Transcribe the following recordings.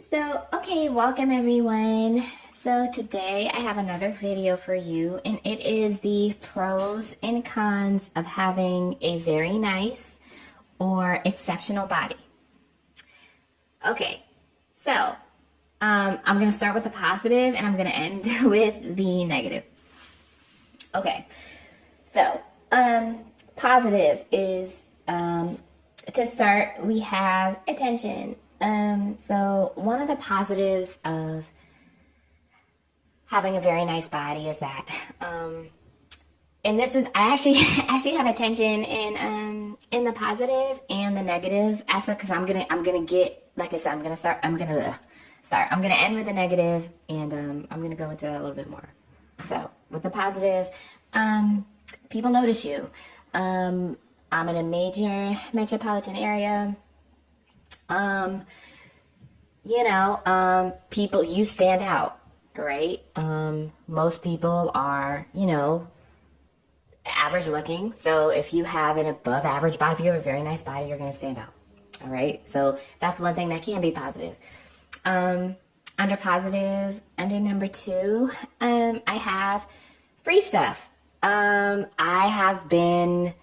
Okay, welcome everyone. So today I have another video for you, and it is the pros and cons of having a very nice or exceptional body. Okay, so I'm going to start with the positive and I'm going to end with the negative. Okay, so positive is to start, we have attention. So one of the positives of having a very nice body is that, and this is, I actually have attention in the positive and the negative aspect, because I'm gonna get, like I said, I'm gonna end with the negative, and I'm gonna go into that a little bit more. So with the positive, people notice you. I'm in a major metropolitan area. People, you stand out, right? Most people are, average looking. So if you have an above average body, if you have a very nice body, you're going to stand out. All right. So that's one thing that can be positive. Under positive, under number 2, I have free stuff. I have been,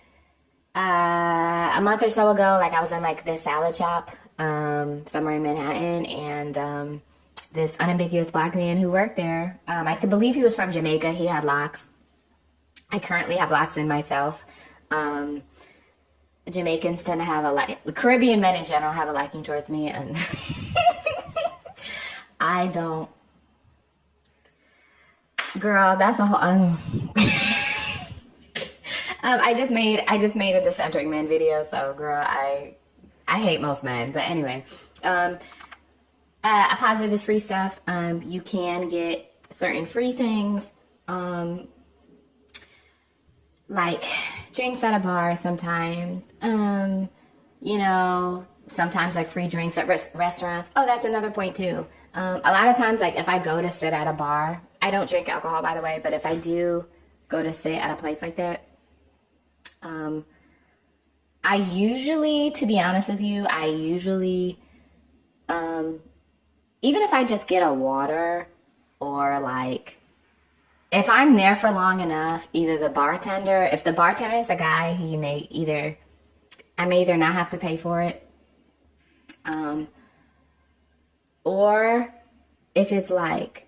a month or so ago, like I was in like this salad shop, somewhere in Manhattan, and this unambiguous black man who worked there, I could believe he was from Jamaica. He had locks. I currently have locks in myself. Jamaicans tend to have the Caribbean men in general have a liking towards me, and I don't. Girl, that's a whole. I just made a discentering men video, so girl, I hate most men, but anyway, a positive is free stuff. You can get certain free things, like drinks at a bar sometimes, sometimes like free drinks at restaurants. Oh, that's another point too. A lot of times, like if I go to sit at a bar, I don't drink alcohol, by the way, but if I do go to sit at a place like that, I usually, to be honest with you, even if I just get a water, or like, if I'm there for long enough, if the bartender is a guy, I may either not have to pay for it, or if it's like,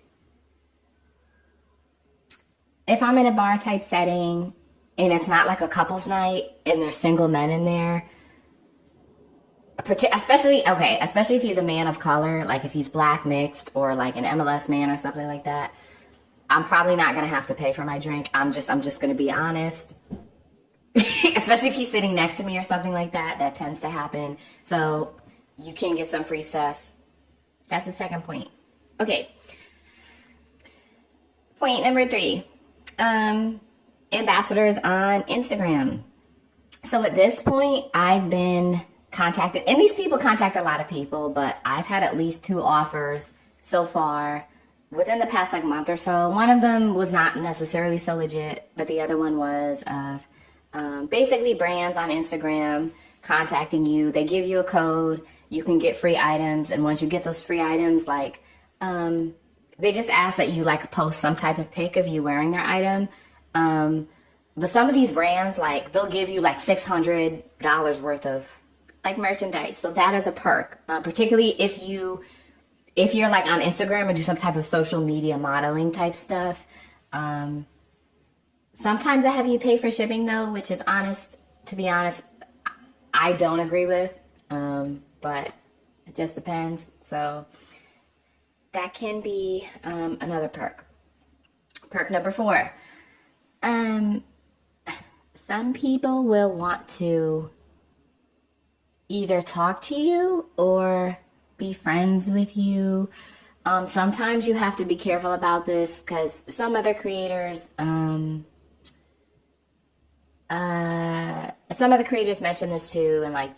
if I'm in a bar type setting, and it's not like a couple's night, and there's single men in there, especially if he's a man of color, like if he's black mixed, or like an MLS man or something like that, I'm probably not going to have to pay for my drink. I'm just going to be honest. Especially if he's sitting next to me or something like that. That tends to happen. So you can get some free stuff. That's the second point. Okay. Point number 3. Ambassadors on Instagram. So at this point, I've been contacted, and these people contact a lot of people, but I've had at least 2 offers so far within the past like month or so. One of them was not necessarily so legit, but the other one was of basically brands on Instagram contacting you. They give you a code, you can get free items, and once you get those free items, like they just ask that you like post some type of pic of you wearing their item. But some of these brands, like, they'll give you like $600 worth of like merchandise. So that is a perk, particularly if you're like on Instagram or do some type of social media modeling type stuff. Sometimes I have you pay for shipping though, which is to be honest, I don't agree with, but it just depends. So that can be another perk. Perk number 4. Some people will want to either talk to you or be friends with you. Sometimes you have to be careful about this, because some other creators, mention this too, and like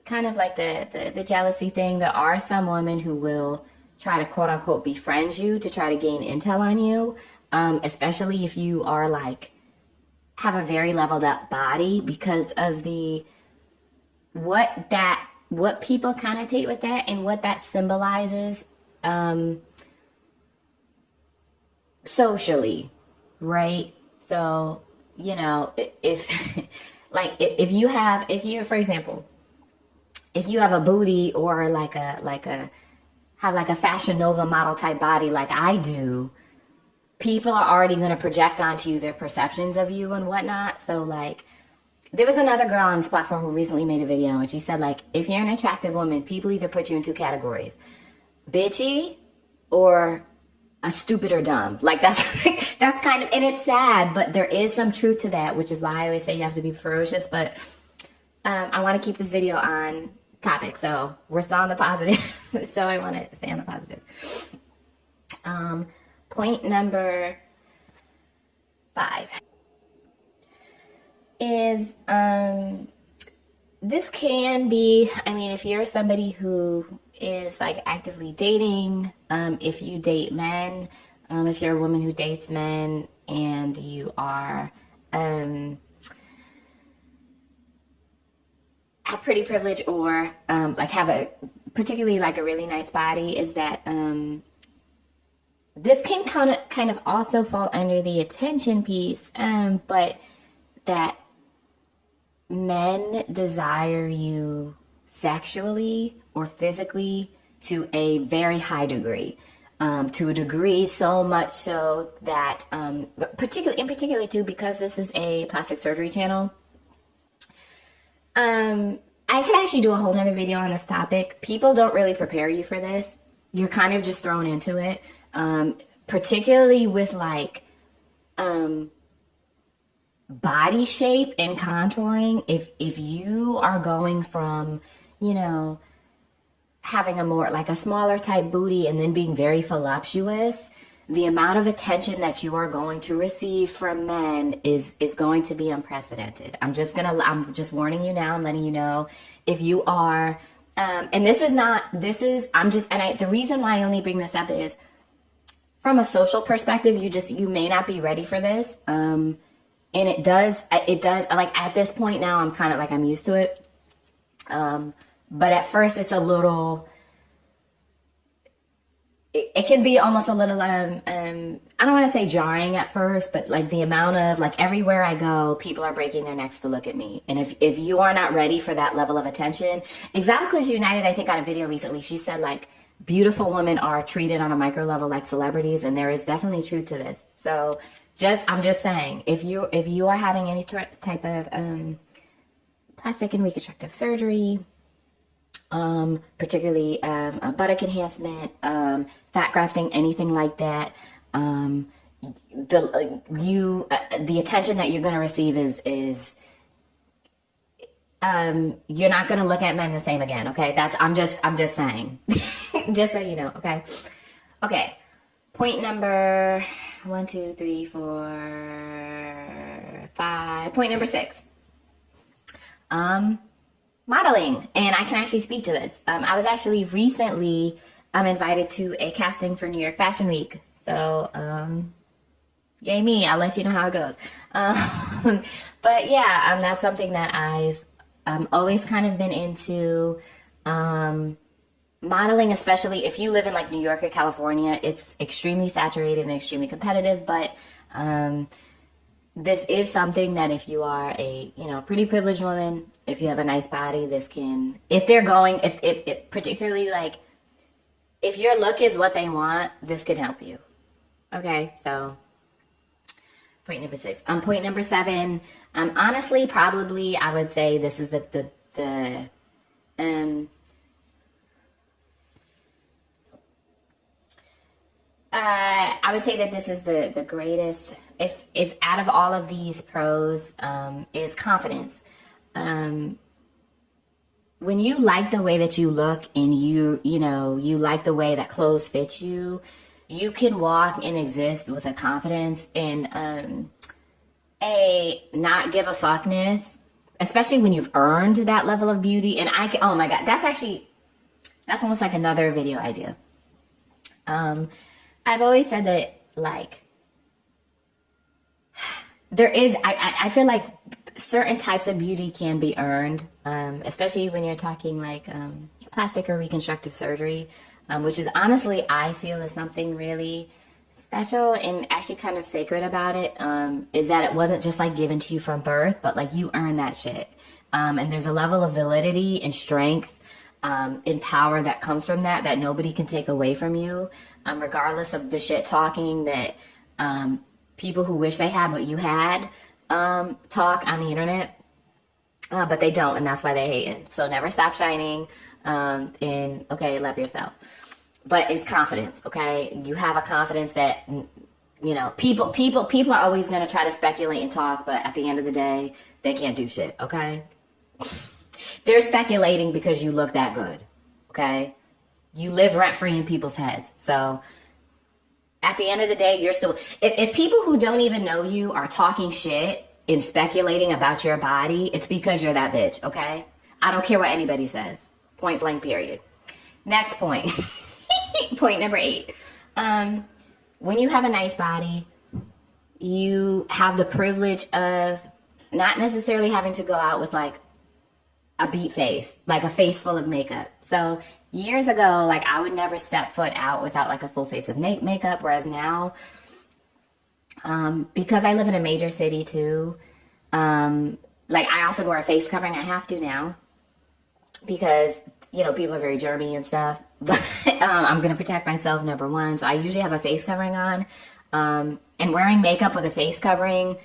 kind of like the jealousy thing. There are some women who will try to quote unquote befriend you to try to gain intel on you, especially if you are like have a very leveled up body, because of what that what people connotate with that and what that symbolizes socially, right? So, you know, if like if you for example, if you have a booty or have like a Fashion Nova model type body like I do, people are already going to project onto you their perceptions of you and whatnot. So like, there was another girl on this platform who recently made a video and she said like, if you're an attractive woman, people either put you in two categories: bitchy or a stupid or dumb. Like that's that's kind of, and it's sad, but there is some truth to that, which is why I always say you have to be ferocious. But I want to keep this video on topic, so we're still on the positive. So I want to stay on the positive. Point number 5 is this can be, I mean, if you're somebody who is like actively dating, if you date men, if you're a woman who dates men and you are have pretty privilege or like have a particularly like a really nice body, is that this can kind of also fall under the attention piece, but that men desire you sexually or physically to a very high degree, to a degree so much so that, particularly too, because this is a plastic surgery channel, I could actually do a whole nother video on this topic. People don't really prepare you for this. You're kind of just thrown into it, particularly with like, body shape and contouring. If you are going from, you know, having a more like a smaller type booty and then being very voluptuous, the amount of attention that you are going to receive from men is going to be unprecedented. I'm just warning you now. I'm letting you know, if you are, and the reason why I only bring this up is from a social perspective, you may not be ready for this. And it does, like at this point now, I'm kind of like, I'm used to it. But at first it's a little, it can be almost a little, I don't want to say jarring at first, but like the amount of, like everywhere I go, people are breaking their necks to look at me. And if you are not ready for that level of attention, Exotically United, I think on a video recently, she said like, beautiful women are treated on a micro level like celebrities. And there is definitely truth to this. So, I'm just saying, if you are having any type of plastic and reconstructive surgery, particularly a buttock enhancement, fat grafting, anything like that, the attention that you're going to receive is you're not going to look at men the same again. Okay, I'm just saying, just so you know. Okay. Point number 1, 2, 3, 4, 5. Point number 6. Modeling. And I can actually speak to this. I was actually recently invited to a casting for New York Fashion Week. So, yay me. I'll let you know how it goes. But yeah, that's something that I've always kind of been into. Modeling, especially if you live in like New York or California, it's extremely saturated and extremely competitive, but this is something that if you are a, you know, pretty privileged woman, if you have a nice body, this can, if particularly like, if your look is what they want, this could help you. Okay, so point number 6. Point number 7, honestly, probably I would say this is I would say that this is the greatest, if out of all of these pros, is confidence. When you like the way that you look and you like the way that clothes fit you, you can walk and exist with a confidence and a not give a fuckness, especially when you've earned that level of beauty. And oh my God, that's almost like another video idea. I've always said that, like, there is, I feel like certain types of beauty can be earned, especially when you're talking like plastic or reconstructive surgery, which is honestly, I feel is something really special and actually kind of sacred about it, is that it wasn't just like given to you from birth, but like you earn that shit. And there's a level of validity and strength and power that comes from that nobody can take away from you, regardless of the shit talking that people who wish they had what you had talk on the internet, but they don't, and that's why they hate it. So never stop shining, and okay, love yourself. But it's confidence, okay? You have a confidence that, you know, people are always going to try to speculate and talk, but at the end of the day, they can't do shit, okay? They're speculating because you look that good, okay? You live rent-free in people's heads. So at the end of the day, you're still... If people who don't even know you are talking shit and speculating about your body, it's because you're that bitch, okay? I don't care what anybody says. Point blank, period. Next point. Point number 8. When you have a nice body, you have the privilege of not necessarily having to go out with like a beat face, like a face full of makeup. So years ago, like I would never step foot out without like a full face of makeup, whereas now, because I live in a major city too, like I often wear a face covering. I have to now because, you know, people are very germy and stuff, but I'm going to protect myself, number one. So I usually have a face covering on, and wearing makeup with a face covering,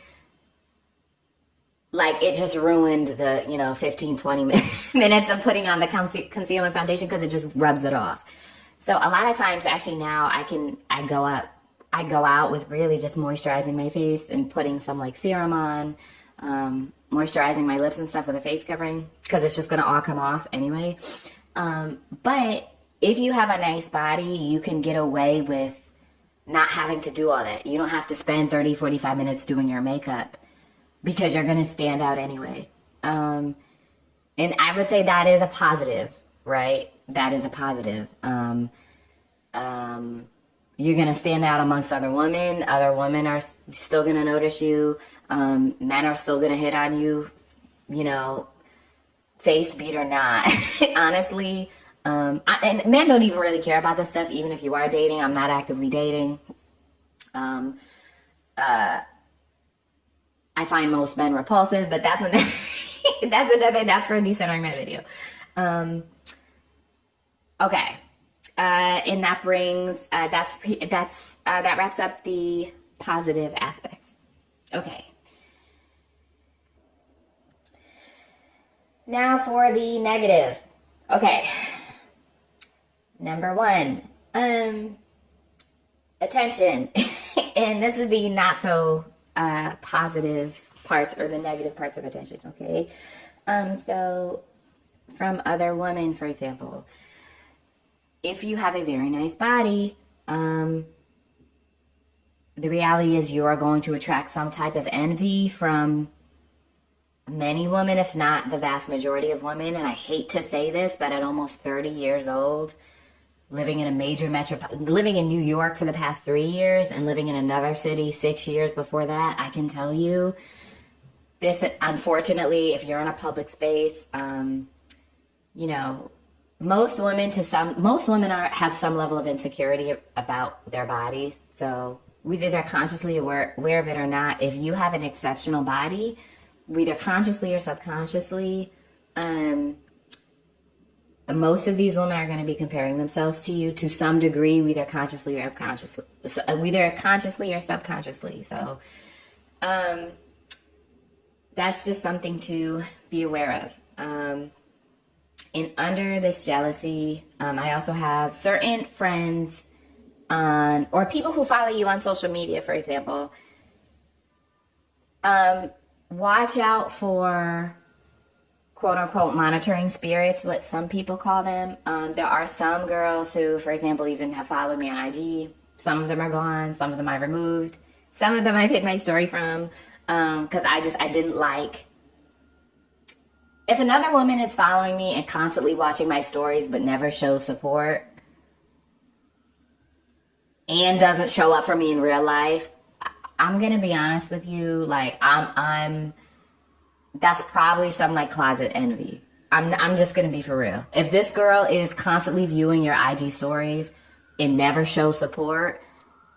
like it just ruined the, you know, 15, 20 minutes of putting on the concealer foundation because it just rubs it off. So a lot of times actually now I go out with really just moisturizing my face and putting some like serum on, moisturizing my lips and stuff with a face covering because it's just going to all come off anyway. But if you have a nice body, you can get away with not having to do all that. You don't have to spend 30, 45 minutes doing your makeup because you're going to stand out anyway. And I would say that is a positive, right? That is a positive. You're going to stand out amongst other women. Other women are still going to notice you. Men are still going to hit on you, you know, face beat or not. Honestly, and men don't even really care about this stuff, even if you are dating. I'm not actively dating. I find most men repulsive, but that's that's for a decentering men video. Okay, and that brings that wraps up the positive aspects. Okay. Now for the negative. Okay. Number 1, attention. And this is the not so positive parts or the negative parts of attention, okay? So from other women, for example, if you have a very nice body, the reality is you are going to attract some type of envy from many women, if not the vast majority of women. And I hate to say this, but at almost 30 years old, living in a major living in New York for the past 3 years and living in another city 6 years before that, I can tell you this, unfortunately, if you're in a public space, you know, most women have some level of insecurity about their bodies. So whether they're consciously aware of it or not, if you have an exceptional body, whether consciously or subconsciously, most of these women are going to be comparing themselves to you to some degree, whether consciously or subconsciously. So, that's just something to be aware of. And under this jealousy, I also have certain friends or people who follow you on social media, for example. Watch out for quote unquote monitoring spirits, what some people call them. There are some girls who, for example, even have followed me on IG. Some of them are gone. Some of them I removed. Some of them I've hid my story from because I didn't like. If another woman is following me and constantly watching my stories but never shows support and doesn't show up for me in real life, I'm gonna be honest with you. Like I'm that's probably some like closet envy. I'm just gonna be for real. If this girl is constantly viewing your IG stories and never shows support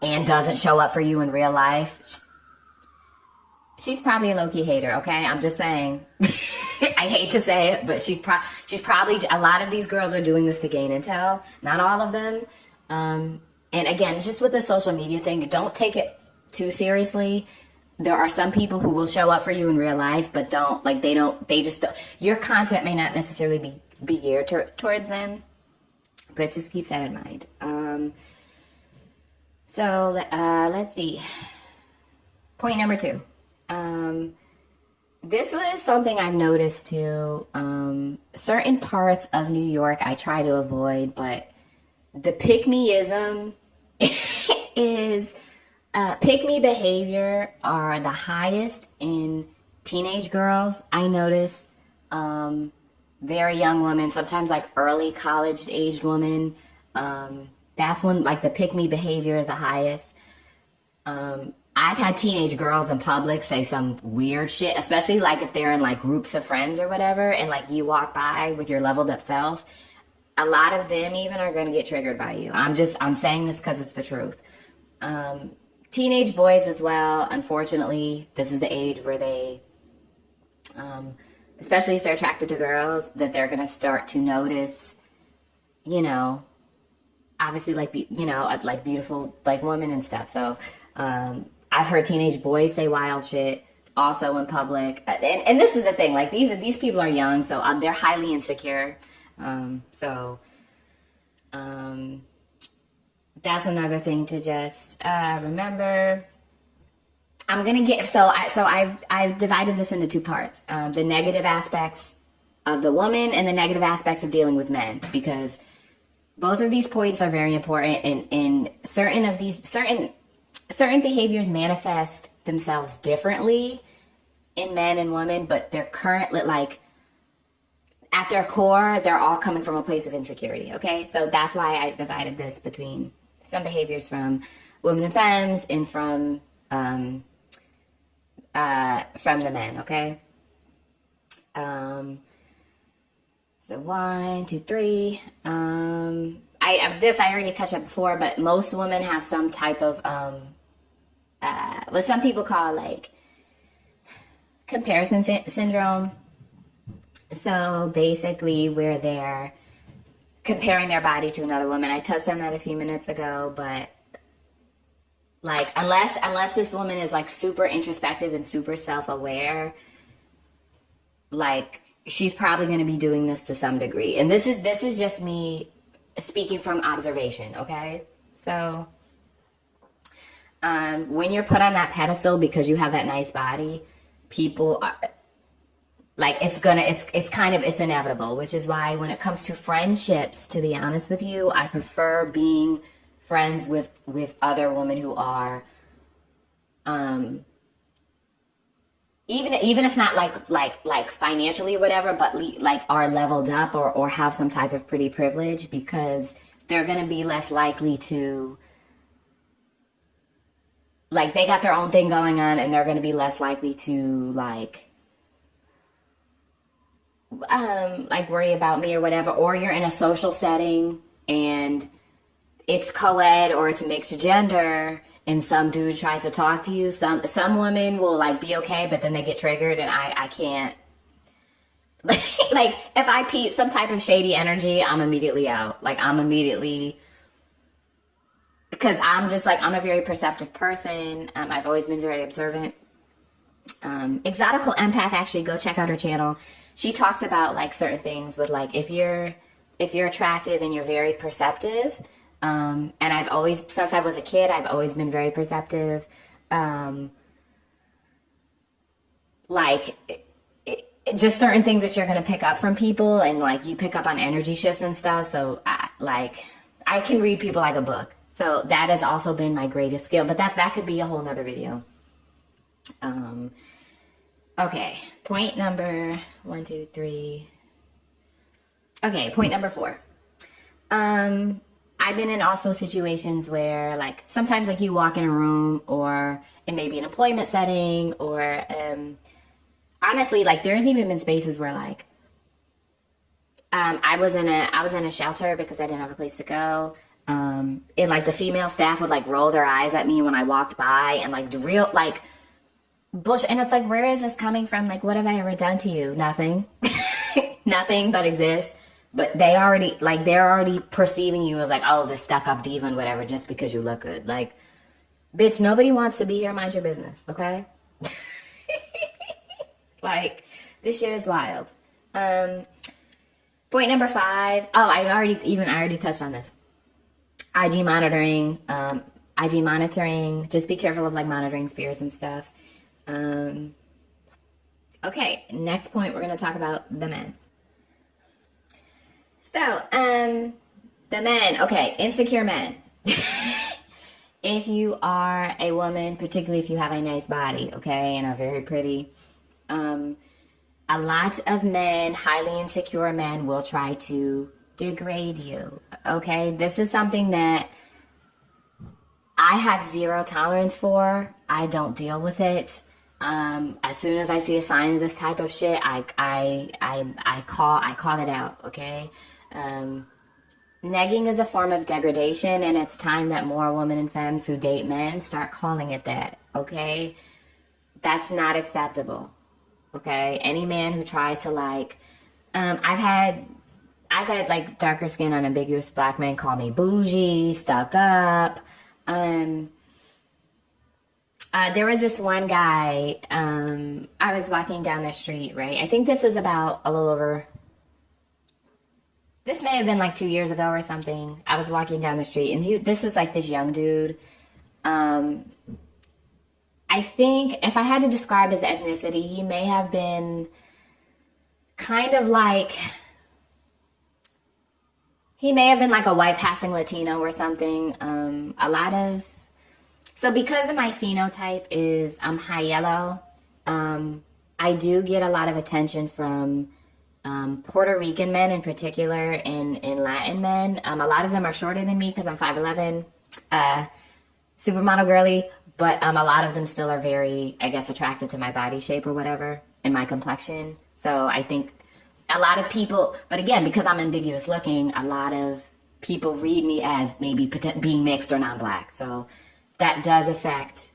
and doesn't show up for you in real life, she's probably a low-key hater, okay? I'm just saying. I hate to say it, but she's probably, a lot of these girls are doing this to gain intel. Not all of them. And again, just with the social media thing, don't take it too seriously. There are some people who will show up for you in real life, but your content may not necessarily be geared towards them, but just keep that in mind. Let's see. Point number 2. This was something I've noticed too. Certain parts of New York I try to avoid, but the pick-meism is pick-me behavior are the highest in teenage girls. I notice very young women, sometimes like early college-aged women. That's when like the pick-me behavior is the highest. I've had teenage girls in public say some weird shit, especially like if they're in like groups of friends or whatever, and like you walk by with your leveled up self. A lot of them even are going to get triggered by you. I'm saying this because it's the truth. Teenage boys as well, unfortunately, this is the age where they, especially if they're attracted to girls, that they're going to start to notice, obviously like beautiful like women and stuff. So, I've heard teenage boys say wild shit also in public. And this is the thing, like these people are young, so they're highly insecure. That's another thing to just remember. I'm gonna get I've divided this into 2 parts: the negative aspects of the woman and the negative aspects of dealing with men, because both of these points are very important. And in certain behaviors manifest themselves differently in men and women, but they're currently like at their core, they're all coming from a place of insecurity. Okay, so that's why I divided this between some behaviors from women and femmes and from the men. Okay, so 1, 2, 3. I already touched on before, but most women have some type of what some people call like comparison syndrome. So basically where they're comparing their body to another woman. I touched on that a few minutes ago, but like unless this woman is like super introspective and super self-aware, like she's probably going to be doing this to some degree. And this is just me speaking from observation, okay? So when you're put on that pedestal because you have that nice body, people are like, it's inevitable, which is why when it comes to friendships, to be honest with you, I prefer being friends with other women who are, even if not like financially or whatever, but like are leveled up or have some type of pretty privilege, because they're going to be less likely to, like, they got their own thing going on and they're going to be less likely to like worry about me or whatever. Or you're in a social setting and it's co-ed or it's mixed gender and some dude tries to talk to you. Some women will like be okay, but then they get triggered and I can't. Like if I peep some type of shady energy, I'm immediately out. Like I'm immediately, because I'm just like, I'm a very perceptive person. I've always been very observant. Exotical Empath, actually, go check out her channel. She talks about like certain things with like, if you're attractive and you're very perceptive, and I've always, since I was a kid, I've always been very perceptive. Just certain things that you're going to pick up from people, and like you pick up on energy shifts and stuff. So I can read people like a book. So that has also been my greatest skill, but that could be a whole nother video. Okay. Point number 1, 2, 3. Okay. Point number 4. I've been in also situations where like sometimes like you walk in a room or it may be an employment setting or, honestly, like, there's even been spaces where, like, I was in a shelter because I didn't have a place to go. And like the female staff would like roll their eyes at me when I walked by and like real like bullshit. And it's like, where is this coming from? Like, what have I ever done to you? Nothing, nothing but exist. But they're already perceiving you as like, oh, this stuck up diva and whatever, just because you look good. Like, bitch, nobody wants to be here. Mind your business, okay? Like, this shit is wild. Point number 5. Oh, I already touched on this. IG monitoring. Just be careful of like monitoring spirits and stuff. Okay, next point, we're going to talk about the men. So, the men. Okay, insecure men. If you are a woman, particularly if you have a nice body, okay, and are very pretty, a lot of men, highly insecure men, will try to degrade you, okay? This is something that I have zero tolerance for. I don't deal with it. As soon as I see a sign of this type of shit, I call it out, okay? Negging is a form of degradation, and it's time that more women and femmes who date men start calling it that, okay? That's not acceptable, okay? Any man who tries to like, I've had like darker skin, unambiguous black men call me bougie, stuck up. There was this one guy, I was walking down the street, right? I think this was about a little over, this may have been like 2 years ago or something. I was walking down the street and this was like this young dude. I think if I had to describe his ethnicity, he may have been kind of like, he may have been like a white passing Latino or something. So because of my phenotype is I'm high yellow, I do get a lot of attention from Puerto Rican men in particular, and Latin men. A lot of them are shorter than me because I'm 5'11", supermodel girly, but a lot of them still are very, I guess, attracted to my body shape or whatever, and my complexion. So I think a lot of people, but again, because I'm ambiguous looking, a lot of people read me as maybe being mixed or non-black. So that does affect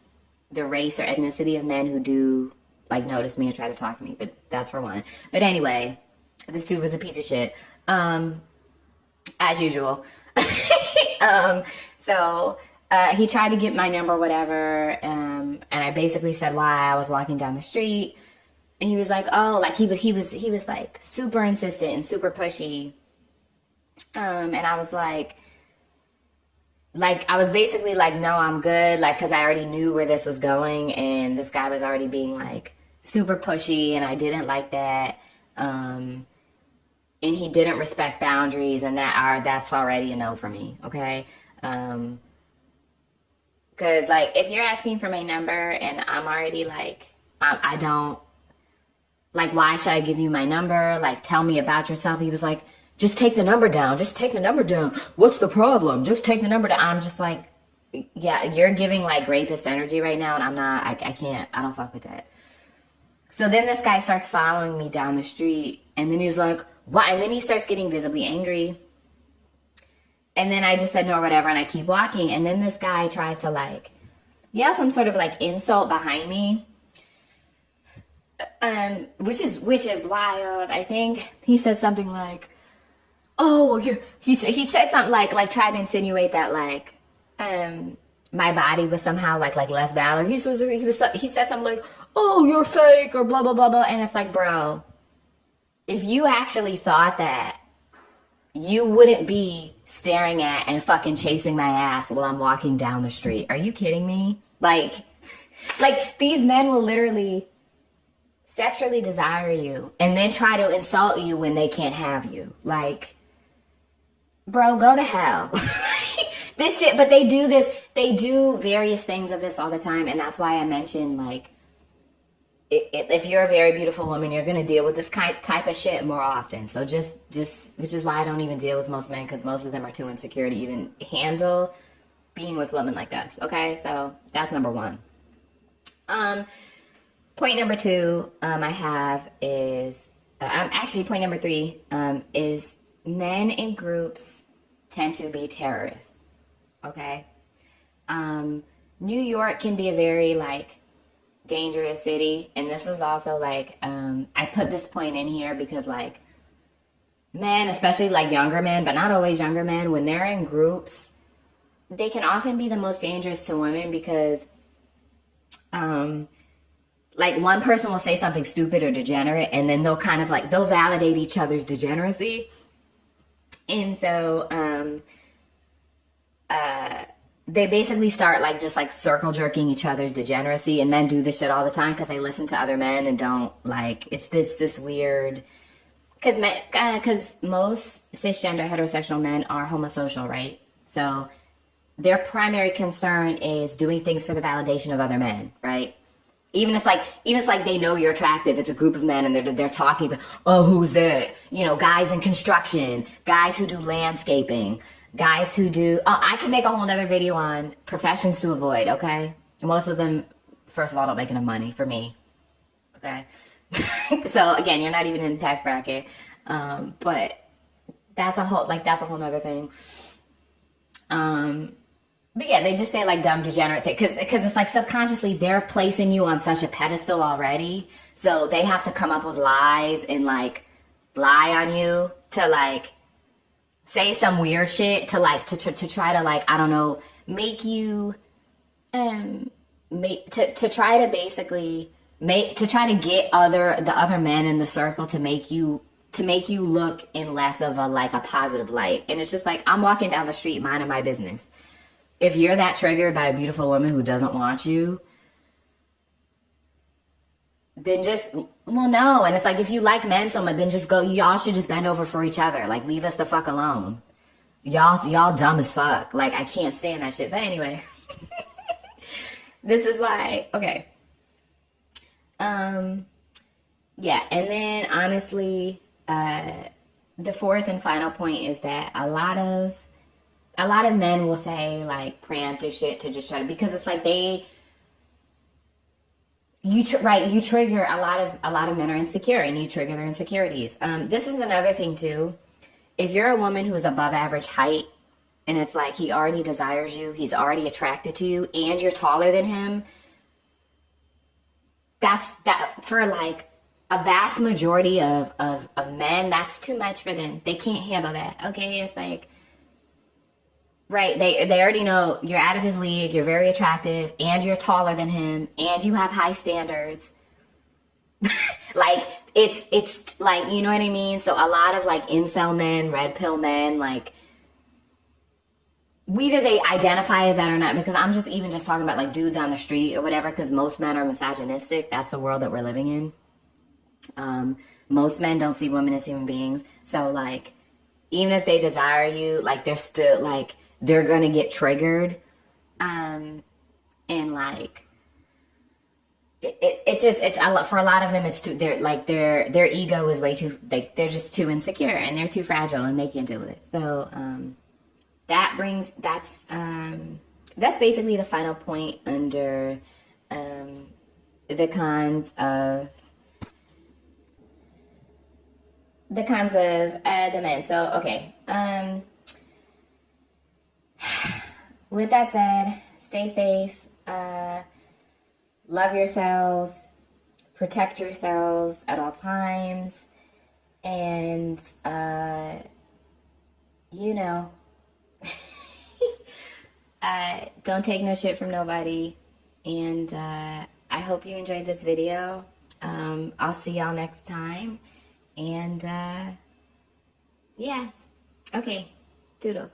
the race or ethnicity of men who do like notice me or try to talk to me, but that's for one. But anyway, this dude was a piece of shit, as usual. So he tried to get my number, whatever, and I basically said why I was walking down the street, and he was like, oh, like he was like super insistent and super pushy, and I was like I was basically like, no, I'm good, like, because I already knew where this was going, and this guy was already being like super pushy, and I didn't like that. And he didn't respect boundaries, and that's already a no for me, okay? Because, like, if you're asking for my number and I'm already, like, I don't, like, why should I give you my number? Like, tell me about yourself. He was like, just take the number down. Just take the number down. What's the problem? Just take the number down. I'm just like, yeah, you're giving, like, rapist energy right now, and I'm not, I can't, I don't fuck with that. So then this guy starts following me down the street, and then he's like, why? And then he starts getting visibly angry. And then I just said no or whatever, and I keep walking. And then this guy tries to like yell some sort of like insult behind me. Which is wild. I think he said something like, oh, well, he said something like tried to insinuate that like my body was somehow like less valor. He said something like, oh, you're fake or blah blah blah blah. And it's like, bro, if you actually thought that, you wouldn't be staring at and fucking chasing my ass while I'm walking down the street. Are you kidding me? Like these men will literally sexually desire you and then try to insult you when they can't have you. Like, bro, go to hell. This shit, but they do various things of this all the time, and that's why I mentioned, like, if you're a very beautiful woman, you're going to deal with this type of shit more often. So just, which is why I don't even deal with most men, because most of them are too insecure to even handle being with women like us. Okay, so that's number one. Point number two I have is, actually point number three is men in groups tend to be terrorists. Okay? New York can be a very like dangerous city, and this is also like I put this point in here because like men, especially like younger men, but not always younger men, when they're in groups, they can often be the most dangerous to women because like one person will say something stupid or degenerate, and then they'll kind of like they'll validate each other's degeneracy. And so they basically start like just like circle jerking each other's degeneracy, and men do this shit all the time because they listen to other men and don't like, it's this weird, because most cisgender heterosexual men are homosocial, right? So their primary concern is doing things for the validation of other men, right? Even if it's like they know you're attractive, it's a group of men and they're talking about, oh, who's that? You know, guys in construction, guys who do landscaping, guys who do, oh, I could make a whole nother video on professions to avoid, okay? Most of them, first of all, don't make enough money for me, okay? So again, you're not even in the tax bracket, but that's a whole nother thing. But yeah, they just say like dumb, degenerate thing because it's like subconsciously they're placing you on such a pedestal already, so they have to come up with lies and like lie on you to like say some weird shit to like to try to like, I don't know, make you to try to basically try to get the other men in the circle to make you look in less of a like a positive light. And it's just like, I'm walking down the street minding my business. If you're that triggered by a beautiful woman who doesn't want you, then just, well, no. And it's like, if you like men so much, then just go, y'all should just bend over for each other. Like, leave us the fuck alone. Y'all dumb as fuck. Like, I can't stand that shit. But anyway, this is why, okay. Yeah, and then honestly, the fourth and final point is that a lot of men will say like preemptive shit to just try to, because it's like you trigger a lot of men are insecure and you trigger their insecurities. This is another thing too. If you're a woman who's above average height and it's like he already desires you, he's already attracted to you, and you're taller than him, that for like a vast majority of men, that's too much for them. They can't handle that. Okay, it's like, right, they already know you're out of his league, you're very attractive, and you're taller than him, and you have high standards. Like, it's like, you know what I mean? So a lot of like incel men, red pill men, like, whether they identify as that or not, because I'm just talking about like dudes on the street or whatever, because most men are misogynistic. That's the world that we're living in. Most men don't see women as human beings. So like, even if they desire you, like they're still like, they're gonna get triggered, and like it's for a lot of them, it's too, they're like their ego is way too, like they're just too insecure and they're too fragile and they can't deal with it. So that's basically the final point under the cons of the men. So okay. With that said, stay safe, love yourselves, protect yourselves at all times, and, you know, don't take no shit from nobody, and I hope you enjoyed this video. I'll see y'all next time, and yeah, okay, toodles.